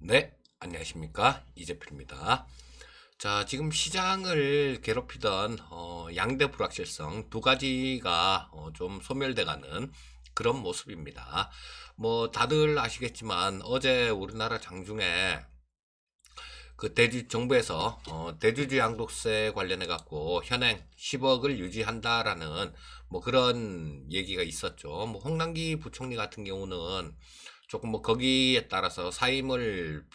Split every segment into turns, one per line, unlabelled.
네, 안녕하십니까. 이재필입니다. 자, 지금 시장을 괴롭히던 양대 불확실성 두 가지가 좀 소멸돼가는 그런 모습입니다. 뭐 다들 아시겠지만 어제 우리나라 장중에 그 정부에서 대주주 양도세 관련해 갖고 현행 10억을 유지한다라는 뭐 그런 얘기가 있었죠. 뭐 홍남기 부총리 같은 경우는 조금 뭐 거기에 따라서 사임을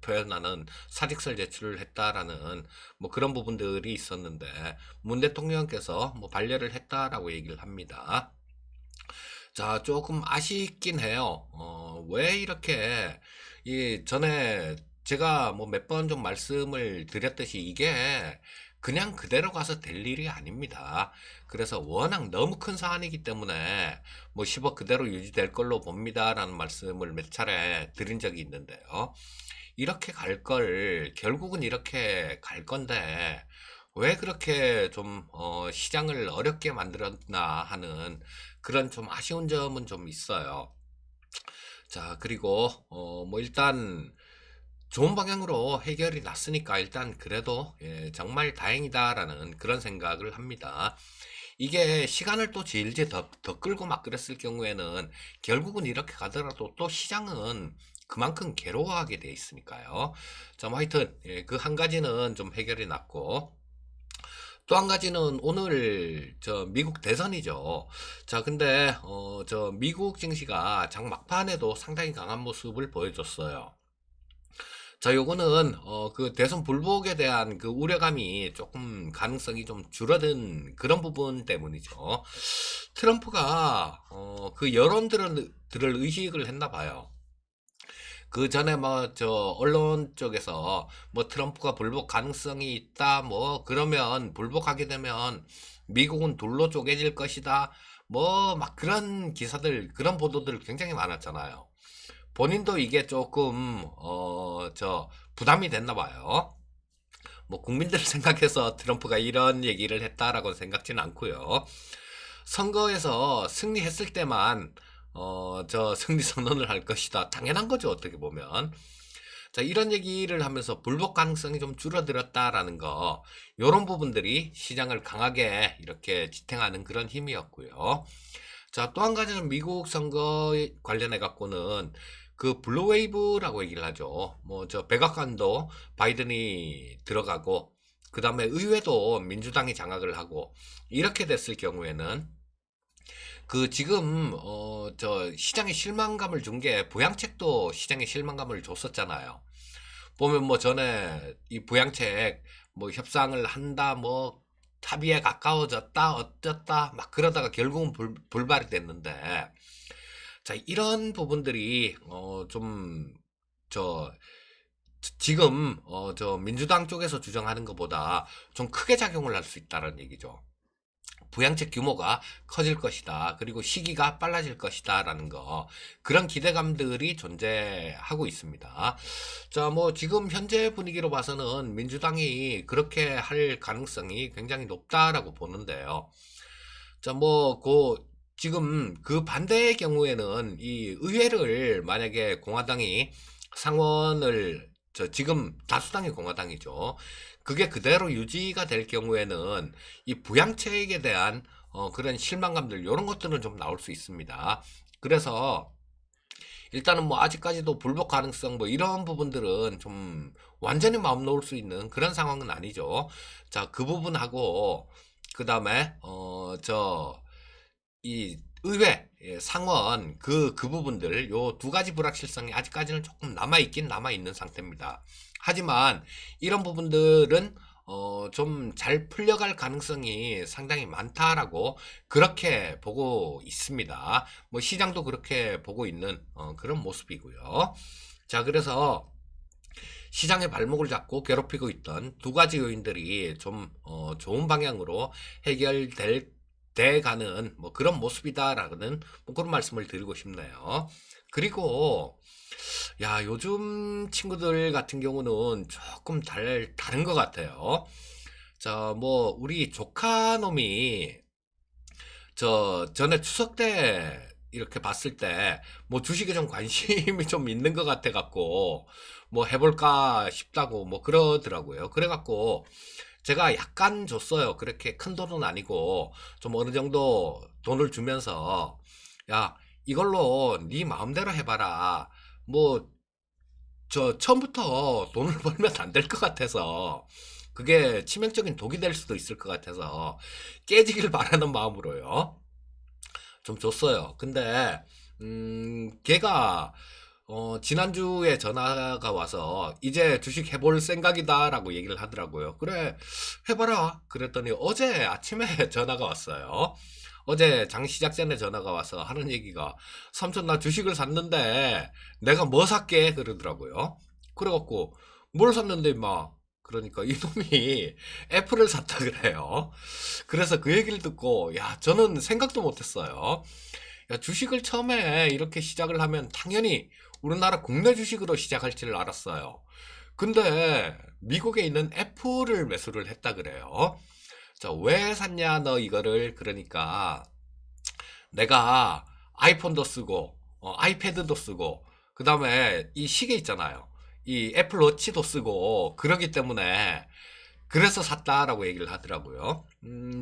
표현하는 사직서를 제출을 했다라는 뭐 그런 부분들이 있었는데 문 대통령께서 뭐 반려를 했다라고 얘기를 합니다. 자, 조금 아쉽긴 해요. 왜 이렇게, 전에 제가 뭐 몇 번 좀 말씀을 드렸듯이 이게 그냥 그대로 가서 될 일이 아닙니다. 그래서 워낙 너무 큰 사안이기 때문에 뭐 10억 그대로 유지될 걸로 봅니다라는 말씀을 몇 차례 드린 적이 있는데요. 이렇게 갈 걸, 결국은 이렇게 갈 건데, 왜 그렇게 좀, 시장을 어렵게 만들었나 하는 그런 좀 아쉬운 점은 좀 있어요. 자, 그리고, 뭐 일단, 좋은 방향으로 해결이 났으니까 일단 그래도 예, 정말 다행이다라는 그런 생각을 합니다. 이게 시간을 또 질질 더 끌고 막 그랬을 경우에는 결국은 이렇게 가더라도 또 시장은 그만큼 괴로워하게 돼 있으니까요. 자, 뭐 하여튼 예, 그 한 가지는 좀 해결이 났고 또 한 가지는 오늘 저 미국 대선이죠. 자, 근데 저 미국 증시가 장 막판에도 상당히 강한 모습을 보여줬어요. 자, 요거는 그 대선 불복에 대한 그 우려감이 조금 가능성이 좀 줄어든 그런 부분 때문이죠. 트럼프가 그 여론들을 의식을 했나 봐요. 그 전에 뭐 저 언론 쪽에서 뭐 트럼프가 불복 가능성이 있다 뭐 그러면 불복하게 되면 미국은 둘로 쪼개질 것이다 뭐 막 그런 기사들 그런 보도들 굉장히 많았잖아요. 본인도 이게 조금 저 부담이 됐나 봐요. 뭐 국민들을 생각해서 트럼프가 이런 얘기를 했다라고 생각지는 않고요. 선거에서 승리했을 때만 저 승리 선언을 할 것이다. 당연한 거죠, 어떻게 보면. 자, 이런 얘기를 하면서 불복 가능성이 좀 줄어들었다라는 거, 요런 부분들이 시장을 강하게 이렇게 지탱하는 그런 힘이었고요. 자, 또 한 가지는 미국 선거 관련해 갖고는 그 블루웨이브라고 얘기를 하죠. 뭐 저 백악관도 바이든이 들어가고 그 다음에 의회도 민주당이 장악을 하고 이렇게 됐을 경우에는 그 지금 저 시장에 실망감을 준 게 부양책도 시장에 실망감을 줬었잖아요. 보면 뭐 전에 이 부양책 뭐 협상을 한다 뭐 합의에 가까워졌다 어쩌다 막 그러다가 결국은 불발이 됐는데 자 이런 부분들이 좀저 지금 저 민주당 쪽에서 주장하는 것보다 좀 크게 작용을 할 수 있다는 얘기죠. 부양책 규모가 커질 것이다. 그리고 시기가 빨라질 것이다. 라는 거. 그런 기대감들이 존재하고 있습니다. 자, 뭐, 지금 현재 분위기로 봐서는 민주당이 그렇게 할 가능성이 굉장히 높다라고 보는데요. 자, 뭐, 지금 그 반대의 경우에는 이 의회를 만약에 공화당이 상원을 지금 다수당이 공화당이죠. 그게 그대로 유지가 될 경우에는 이 부양책에 대한 그런 실망감들 이런 것들은 좀 나올 수 있습니다. 그래서 일단은 뭐 아직까지도 불복 가능성 뭐 이런 부분들은 좀 완전히 마음 놓을 수 있는 그런 상황은 아니죠. 자, 그 부분하고 그 다음에 이 의회 상원 그 부분들 요 두 가지 불확실성이 아직까지는 조금 남아 있는 상태입니다. 하지만 이런 부분들은 좀 잘 풀려갈 가능성이 상당히 많다라고 그렇게 보고 있습니다. 뭐 시장도 그렇게 보고 있는 그런 모습이고요. 자, 그래서 시장의 발목을 잡고 괴롭히고 있던 두 가지 요인들이 좀 좋은 방향으로 해결될 돼 가는 뭐 그런 모습이다라는 뭐 그런 말씀을 드리고 싶네요. 그리고 야 요즘 친구들 같은 경우는 조금 다른 것 같아요. 자, 뭐 우리 조카 놈이 저 전에 추석 때 이렇게 봤을 때 뭐 주식에 좀 관심이 좀 있는 것 같아 갖고 뭐 해볼까 싶다고 뭐 그러더라고요. 그래 갖고 제가 약간 줬어요. 그렇게 큰 돈은 아니고 좀 어느 정도 돈을 주면서 야, 이걸로 네 마음대로 해봐라. 뭐 처음부터 돈을 벌면 안 될 것 같아서 그게 치명적인 독이 될 수도 있을 것 같아서 깨지길 바라는 마음으로요. 좀 줬어요. 근데 걔가 지난주에 전화가 와서 이제 주식 해볼 생각이다라고 얘기를 하더라고요. 그래, 해봐라. 그랬더니 어제 아침에 전화가 왔어요. 어제 장 시작 전에 전화가 와서 하는 얘기가 삼촌 나 주식을 샀는데 내가 뭐 살게 그러더라고요. 그래갖고 뭘 샀는데 임마 그러니까 이놈이 애플을 샀다 그래요. 그래서 그 얘기를 듣고 야 저는 생각도 못했어요. 야, 주식을 처음에 이렇게 시작을 하면 당연히 우리나라 국내 주식으로 시작할 줄 알았어요. 근데 미국에 있는 애플을 매수를 했다 그래요. 자, 왜 샀냐 너 이거를 그러니까 내가 아이폰도 쓰고 아이패드도 쓰고 그 다음에 이 시계 있잖아요. 이 애플워치도 쓰고 그러기 때문에 그래서 샀다라고 얘기를 하더라고요.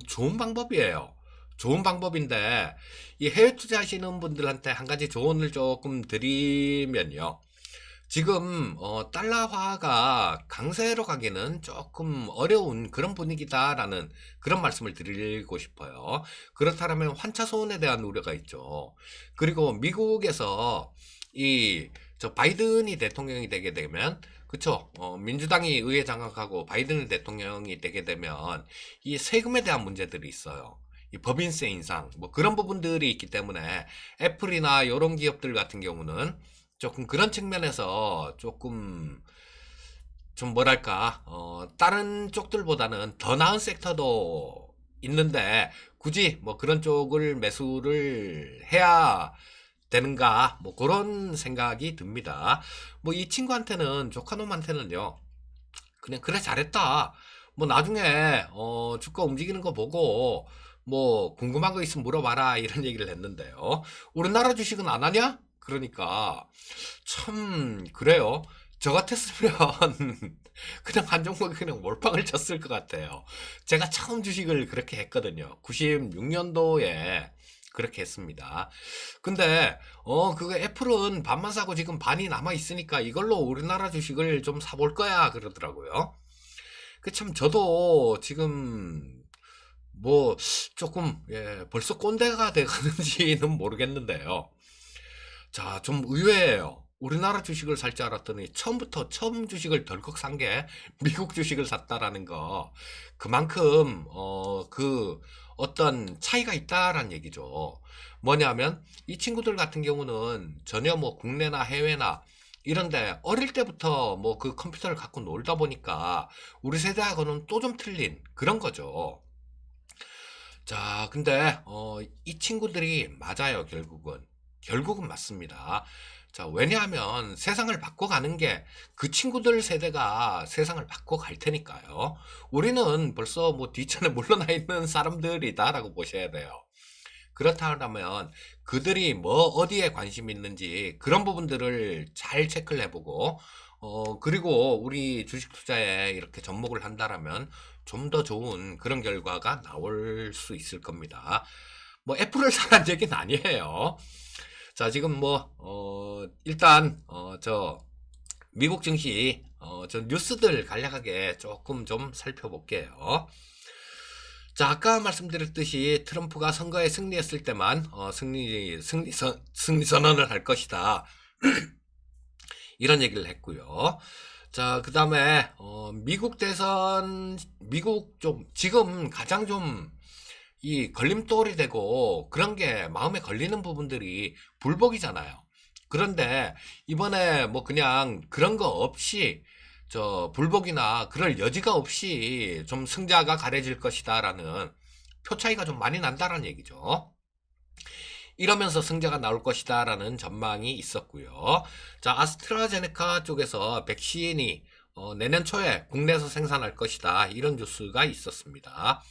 좋은 방법이에요. 좋은 방법인데 이 해외 투자하시는 분들한테 한 가지 조언을 조금 드리면요. 지금 달러화가 강세로 가기는 조금 어려운 그런 분위기다라는 그런 말씀을 드리고 싶어요. 그렇다면 환차 소원에 대한 우려가 있죠. 그리고 미국에서 이 저 바이든이 대통령이 되게 되면 그쵸? 민주당이 의회 장악하고 바이든이 대통령이 되게 되면 이 세금에 대한 문제들이 있어요. 이 법인세 인상 뭐 그런 부분들이 있기 때문에 애플이나 이런 기업들 같은 경우는 조금 그런 측면에서 조금 좀 뭐랄까 다른 쪽들보다는 더 나은 섹터도 있는데 굳이 뭐 그런 쪽을 매수를 해야 되는가 뭐 그런 생각이 듭니다. 뭐 이 친구한테는 조카놈한테는요 그냥 그래 잘했다 뭐 나중에 주가 움직이는 거 보고 뭐 궁금한 거 있으면 물어봐라 이런 얘기를 했는데요. 우리나라 주식은 안 하냐? 그러니까 참 그래요. 저 같았으면 그냥 한 종목에 그냥 몰빵을 쳤을 것 같아요. 제가 처음 주식을 그렇게 했거든요. 96년도에 그렇게 했습니다. 근데 그거 애플은 반만 사고 지금 반이 남아 있으니까 이걸로 우리나라 주식을 좀 사볼 거야 그러더라고요. 그 참 저도 지금 뭐 조금 벌써 꼰대가 돼가는지는 모르겠는데요. 자, 좀 의외예요. 우리나라 주식을 살 줄 알았더니 처음부터 처음 주식을 덜컥 산 게 미국 주식을 샀다라는 거. 그만큼 그 어떤 차이가 있다라는 얘기죠. 뭐냐면 이 친구들 같은 경우는 전혀 뭐 국내나 해외나 이런데 어릴 때부터 뭐 그 컴퓨터를 갖고 놀다 보니까 우리 세대하고는 또 좀 틀린 그런 거죠. 자, 근데 이 친구들이 맞아요, 결국은 맞습니다. 자, 왜냐하면 세상을 바꿔가는 게 그 친구들 세대가 세상을 바꿔갈 테니까요. 우리는 벌써 뭐 뒤천에 물러나 있는 사람들이다라고 보셔야 돼요. 그렇다면 그들이 뭐 어디에 관심이 있는지 그런 부분들을 잘 체크를 해보고 그리고 우리 주식 투자에 이렇게 접목을 한다라면 좀 더 좋은 그런 결과가 나올 수 있을 겁니다. 뭐 애플을 사라는 얘기는 아니에요. 자, 지금 뭐 일단 저 미국 증시 저 뉴스들 간략하게 조금 좀 살펴볼게요. 자, 아까 말씀드렸듯이 트럼프가 선거에 승리했을 때만 승리 선언을 할 것이다. 이런 얘기를 했고요. 자, 그 다음에 미국 대선 미국 좀 지금 가장 좀 이 걸림돌이 되고 그런 게 마음에 걸리는 부분들이 불복이잖아요. 그런데 이번에 뭐 그냥 그런 거 없이 저 불복이나 그럴 여지가 없이 좀 승자가 가려질 것이다라는 표 차이가 좀 많이 난다라는 얘기죠. 이러면서 승자가 나올 것이다라는 전망이 있었고요. 자, 아스트라제네카 쪽에서 백신이 내년 초에 국내에서 생산할 것이다. 이런 뉴스가 있었습니다.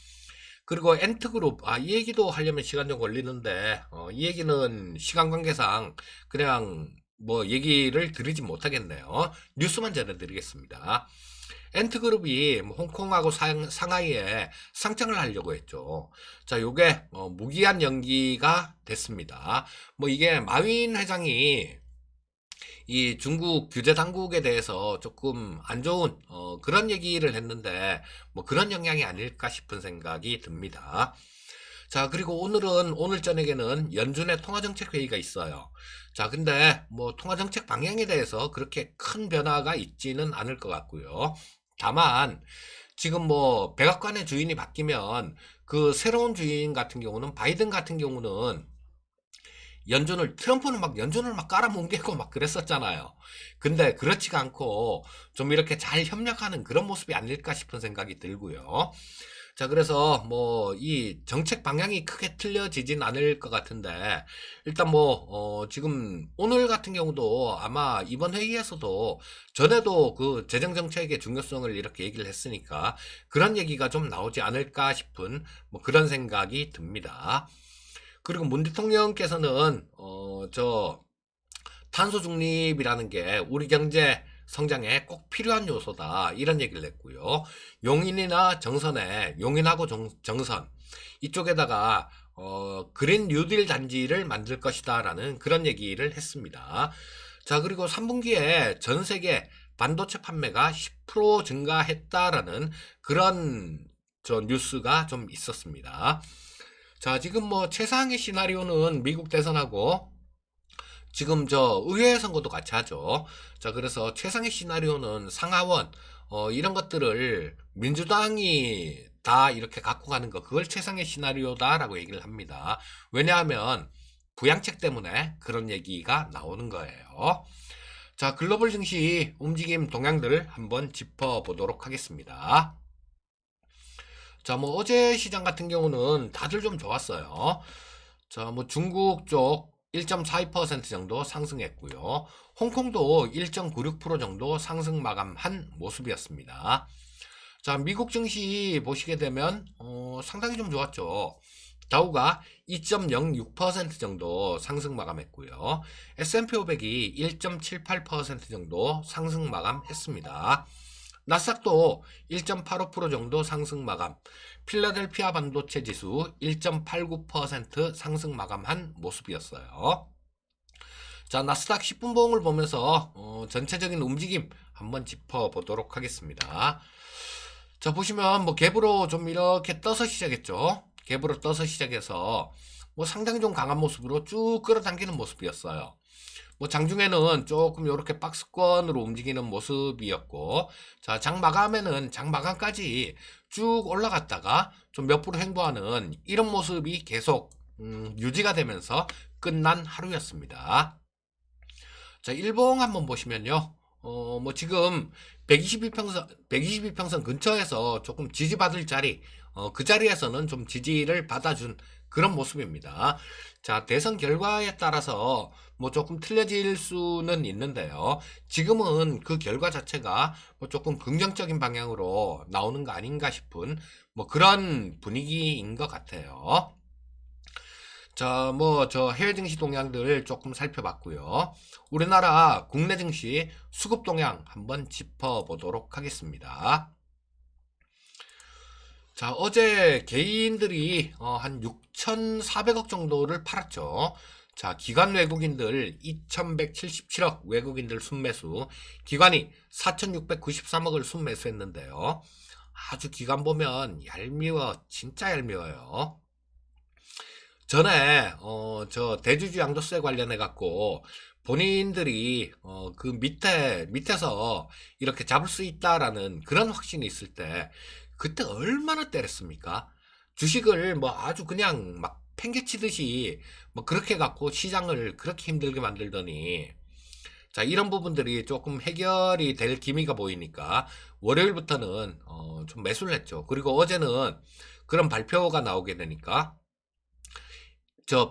그리고 엔트그룹, 이 얘기도 하려면 시간 좀 걸리는데, 이 얘기는 시간 관계상 그냥 뭐 얘기를 드리지 못하겠네요. 뉴스만 전해드리겠습니다. 엔트그룹이 뭐 홍콩하고 상하이에 상장을 하려고 했죠. 자, 요게 무기한 연기가 됐습니다. 뭐 이게 마윈 회장이 이 중국 규제 당국에 대해서 조금 안 좋은 그런 얘기를 했는데 뭐 그런 영향이 아닐까 싶은 생각이 듭니다. 자, 그리고 오늘 저녁에는 연준의 통화정책 회의가 있어요. 자, 근데 뭐 통화정책 방향에 대해서 그렇게 큰 변화가 있지는 않을 것 같고요. 다만 지금 뭐 백악관의 주인이 바뀌면 그 새로운 주인 같은 경우는 바이든 같은 경우는 트럼프는 막 연준을 막 깔아뭉개고 막 그랬었잖아요. 근데 그렇지가 않고 좀 이렇게 잘 협력하는 그런 모습이 아닐까 싶은 생각이 들고요. 자, 그래서 뭐 이 정책 방향이 크게 틀려지진 않을 것 같은데 일단 뭐 지금 오늘 같은 경우도 아마 이번 회의에서도 전에도 그 재정 정책의 중요성을 이렇게 얘기를 했으니까 그런 얘기가 좀 나오지 않을까 싶은 뭐 그런 생각이 듭니다. 그리고 문 대통령께서는 저 탄소 중립이라는 게 우리 경제 성장에 꼭 필요한 요소다 이런 얘기를 했고요. 용인이나 정선에 용인하고 정선 이쪽에다가 그린 뉴딜 단지를 만들 것이다라는 그런 얘기를 했습니다. 자, 그리고 3분기에 전 세계 반도체 판매가 10% 증가했다라는 그런 뉴스가 좀 있었습니다. 자, 지금 뭐 최상의 시나리오는 미국 대선하고 지금 의회 선거도 같이 하죠. 자, 그래서 최상의 시나리오는 상하원, 이런 것들을 민주당이 다 이렇게 갖고 가는 거, 그걸 최상의 시나리오다라고 얘기를 합니다. 왜냐하면 부양책 때문에 그런 얘기가 나오는 거예요. 자, 글로벌 증시 움직임 동향들을 한번 짚어보도록 하겠습니다. 자, 뭐 어제 시장 같은 경우는 다들 좀 좋았어요. 자, 뭐 중국 쪽 1.42% 정도 상승했고요. 홍콩도 1.96% 정도 상승 마감한 모습이었습니다. 자, 미국 증시 보시게 되면 상당히 좀 좋았죠. 다우가 2.06% 정도 상승 마감했고요. S&P 500이 1.78% 정도 상승 마감했습니다. 나스닥도 1.85% 정도 상승 마감, 필라델피아 반도체 지수 1.89% 상승 마감한 모습이었어요. 자, 나스닥 10분 봉을 보면서 전체적인 움직임 한번 짚어보도록 하겠습니다. 자, 보시면 뭐 갭으로 좀 이렇게 떠서 시작했죠. 갭으로 떠서 시작해서 뭐 상당히 좀 강한 모습으로 쭉 끌어당기는 모습이었어요. 뭐 장중에는 조금 이렇게 박스권으로 움직이는 모습이었고, 자, 장 마감까지 쭉 올라갔다가 좀 몇 프로 횡보하는 이런 모습이 계속 유지가 되면서 끝난 하루였습니다. 자, 일봉 한번 보시면요. 뭐 지금 122평선 근처에서 조금 지지받을 자리, 그 자리에서는 좀 지지를 받아준 그런 모습입니다. 자, 대선 결과에 따라서 뭐 조금 틀려질 수는 있는데요. 지금은 그 결과 자체가 뭐 조금 긍정적인 방향으로 나오는 거 아닌가 싶은 뭐 그런 분위기인 것 같아요. 자, 뭐 해외 증시 동향들 조금 살펴봤고요. 우리나라 국내 증시 수급 동향 한번 짚어보도록 하겠습니다. 자, 어제 개인들이 한 6,400억 정도를 팔았죠. 자, 기관 외국인들 2,177억 외국인들 순매수, 기관이 4,693억을 순매수했는데요. 아주 기관 보면 진짜 얄미워요. 전에 대주주 양도세 관련해 갖고 본인들이 그 밑에서 이렇게 잡을 수 있다라는 그런 확신이 있을 때 그때 얼마나 때렸습니까? 주식을 뭐 아주 그냥 막 팽개치듯이 뭐 그렇게 갖고 시장을 그렇게 힘들게 만들더니, 자, 이런 부분들이 조금 해결이 될 기미가 보이니까 월요일부터는 좀 매수를 했죠. 그리고 어제는 그런 발표가 나오게 되니까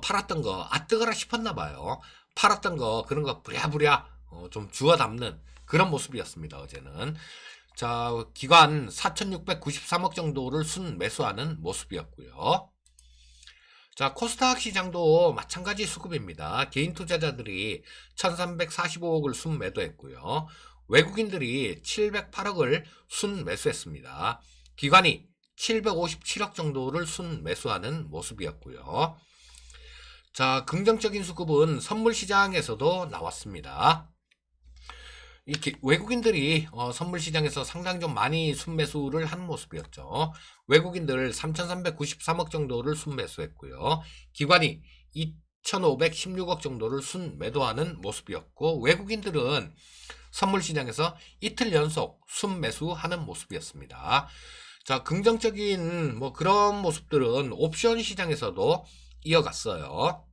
팔았던 거 뜨거라 싶었나 봐요. 팔았던 거 그런 거 부랴부랴 좀 주워 담는 그런 모습이었습니다, 어제는. 자, 기관 4,693억 정도를 순매수하는 모습이었고요. 자, 코스닥 시장도 마찬가지 수급입니다. 개인 투자자들이 1,345억을 순매도했고요. 외국인들이 708억을 순매수했습니다. 기관이 757억 정도를 순매수하는 모습이었고요. 자, 긍정적인 수급은 선물 시장에서도 나왔습니다. 이렇게 외국인들이 선물 시장에서 상당히 좀 많이 순매수를 한 모습이었죠. 외국인들 3,393억 정도를 순매수했고요. 기관이 2,516억 정도를 순매도하는 모습이었고, 외국인들은 선물 시장에서 이틀 연속 순매수하는 모습이었습니다. 자, 긍정적인 그런 모습들은 옵션 시장에서도 이어갔어요.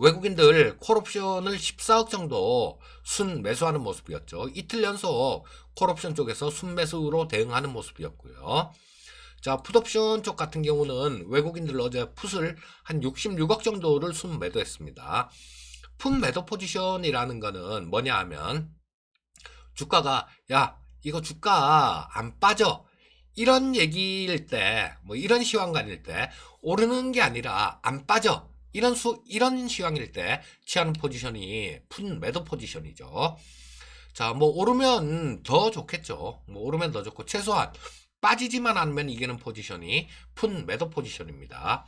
외국인들 콜옵션을 14억 정도 순매수하는 모습이었죠. 이틀 연속 콜옵션 쪽에서 순매수로 대응하는 모습이었고요. 자, 풋옵션 쪽 같은 경우는 외국인들 어제 풋을 한 66억 정도를 순매도했습니다. 풋 매도 포지션이라는 거는 뭐냐 하면 주가가 야 이거 주가 안 빠져 이런 얘기일 때 이런 시황관일 때 오르는 게 아니라 안 빠져 이런 시황일 때 취하는 포지션이 풋 매도 포지션이죠. 자, 오르면 더 좋겠죠. 오르면 더 좋고 최소한 빠지지만 않으면 이기는 포지션이 풋 매도 포지션입니다.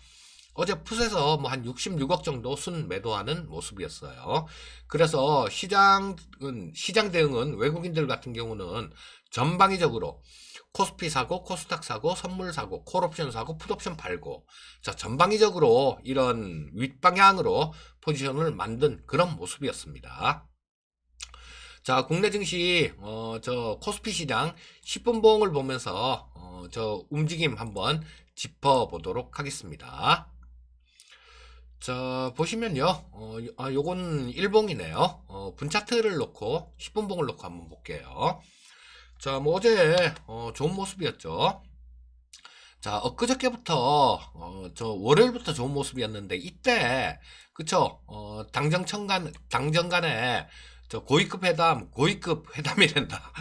어제 풋에서 한 66억 정도 순 매도하는 모습이었어요. 그래서 시장 대응은 외국인들 같은 경우는 전방위적으로 코스피 사고, 코스닥 사고, 선물 사고, 콜옵션 사고, 풋옵션 팔고, 자, 전방위적으로 이런 윗방향으로 포지션을 만든 그런 모습이었습니다. 자, 국내 증시, 코스피 시장 10분 봉을 보면서, 움직임 한번 짚어보도록 하겠습니다. 자, 보시면요, 요건 일봉이네요. 분차트를 놓고, 10분 봉을 놓고 한번 볼게요. 자, 어제 좋은 모습이었죠. 자, 엊그저께부터 월요일부터 좋은 모습이었는데 이때 그쵸? 당정 간에 고위급 회담이란다.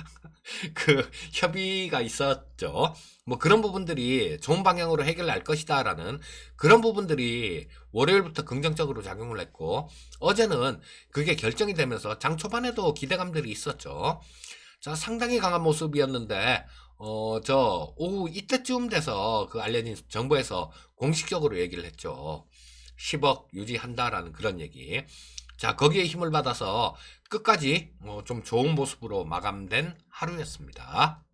그 협의가 있었죠. 그런 부분들이 좋은 방향으로 해결날 것이다라는 그런 부분들이 월요일부터 긍정적으로 작용을 했고, 어제는 그게 결정이 되면서 장 초반에도 기대감들이 있었죠. 자, 상당히 강한 모습이었는데, 오후 이때쯤 돼서 알려진 정부에서 공식적으로 얘기를 했죠. 10억 유지한다라는 그런 얘기. 자, 거기에 힘을 받아서 끝까지 좀 좋은 모습으로 마감된 하루였습니다.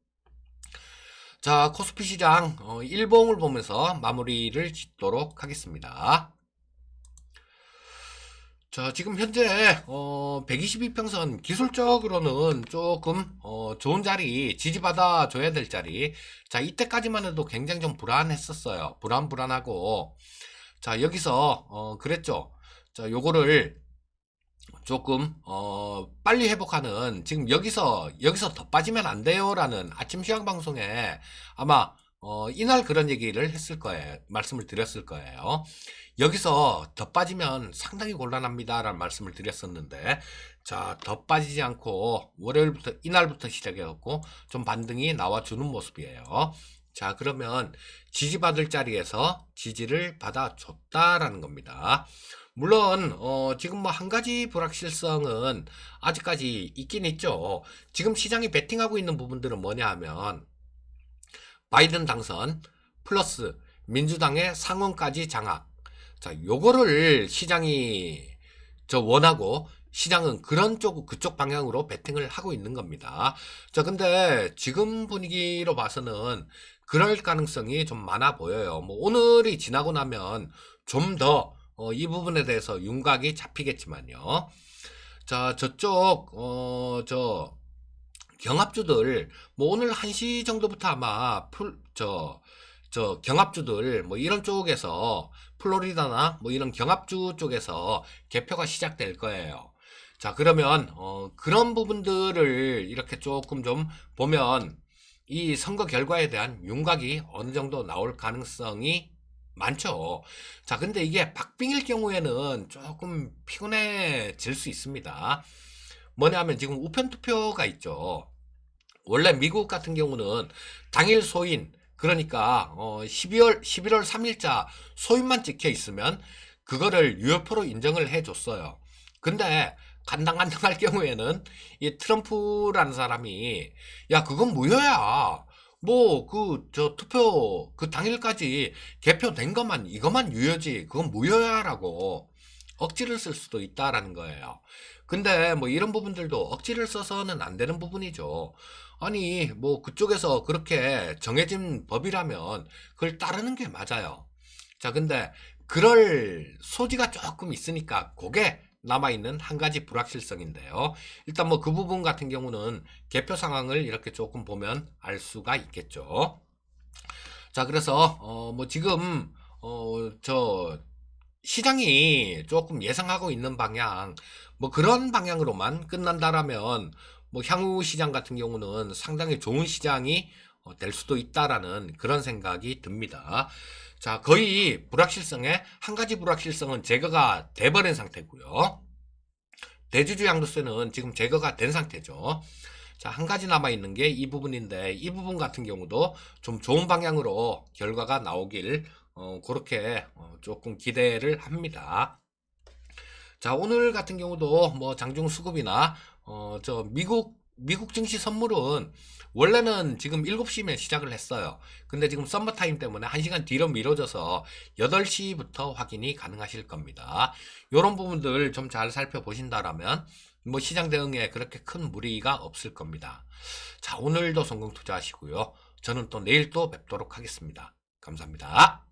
자, 코스피 시장 일봉을 보면서 마무리를 짓도록 하겠습니다. 자, 지금 현재 122평선 기술적으로는 조금 좋은 자리, 지지받아 줘야 될 자리. 자, 이때까지만 해도 굉장히 좀 불안했었어요. 불안하고. 자, 여기서 그랬죠. 자, 요거를 조금 빨리 회복하는, 지금 여기서 더 빠지면 안 돼요라는 아침 시황 방송에 아마 이날 그런 얘기를 했을 거예요. 말씀을 드렸을 거예요. 여기서 더 빠지면 상당히 곤란합니다라는 말씀을 드렸었는데, 자, 더 빠지지 않고 월요일부터 이날부터 시작해갖고 좀 반등이 나와주는 모습이에요. 자, 그러면 지지받을 자리에서 지지를 받아줬다라는 겁니다. 물론 지금 한 가지 불확실성은 아직까지 있긴 있죠. 지금 시장이 베팅하고 있는 부분들은 뭐냐 하면 바이든 당선 플러스 민주당의 상원까지 장악. 자, 요거를 시장이 원하고 시장은 그쪽 방향으로 베팅을 하고 있는 겁니다. 자, 근데 지금 분위기로 봐서는 그럴 가능성이 좀 많아 보여요. 오늘이 지나고 나면 좀 더 이 부분에 대해서 윤곽이 잡히겠지만요. 자, 저쪽 경합주들 오늘 1시 정도부터 아마 경합주들 이런 쪽에서 플로리다나 이런 경합주 쪽에서 개표가 시작될 거예요. 자, 그러면 그런 부분들을 이렇게 조금 좀 보면 이 선거 결과에 대한 윤곽이 어느 정도 나올 가능성이 많죠. 자, 근데 이게 박빙일 경우에는 조금 피곤해질 수 있습니다. 뭐냐 하면 지금 우편 투표가 있죠. 원래 미국 같은 경우는 당일 소인, 그러니까 11월 3일자 소인만 찍혀 있으면 그거를 유효표로 인정을 해줬어요. 근데 간당간당할 경우에는 이 트럼프라는 사람이 야 그건 무효야. 뭐 저 투표 그 당일까지 개표된 것만 이것만 유효지 그건 무효야라고 억지를 쓸 수도 있다라는 거예요. 근데 뭐 이런 부분들도 억지를 써서는 안 되는 부분이죠. 아니 뭐 그쪽에서 그렇게 정해진 법이라면 그걸 따르는 게 맞아요. 자 근데 그럴 소지가 조금 있으니까 그게 남아있는 한 가지 불확실성인데요. 일단 뭐 그 부분 같은 경우는 개표 상황을 이렇게 조금 보면 알 수가 있겠죠. 자 그래서 뭐 지금 저 시장이 조금 예상하고 있는 방향, 뭐 그런 방향으로만 끝난다라면, 뭐 향후 시장 같은 경우는 상당히 좋은 시장이 될 수도 있다라는 그런 생각이 듭니다. 자, 거의 불확실성의 한 가지 불확실성은 제거가 돼버린 상태고요. 대주주 양도세는 지금 제거가 된 상태죠. 자, 한 가지 남아있는 게 이 부분인데, 이 부분 같은 경우도 좀 좋은 방향으로 결과가 나오길, 그렇게, 조금 기대를 합니다. 자, 오늘 같은 경우도 뭐 장중 수급이나, 미국 증시 선물은 원래는 지금 7시면 시작을 했어요. 근데 지금 썸머타임 때문에 1시간 뒤로 미뤄져서 8시부터 확인이 가능하실 겁니다. 이런 부분들 좀 잘 살펴보신다라면 뭐 시장 대응에 그렇게 큰 무리가 없을 겁니다. 자, 오늘도 성공 투자하시고요. 저는 또 내일 또 뵙도록 하겠습니다. 감사합니다.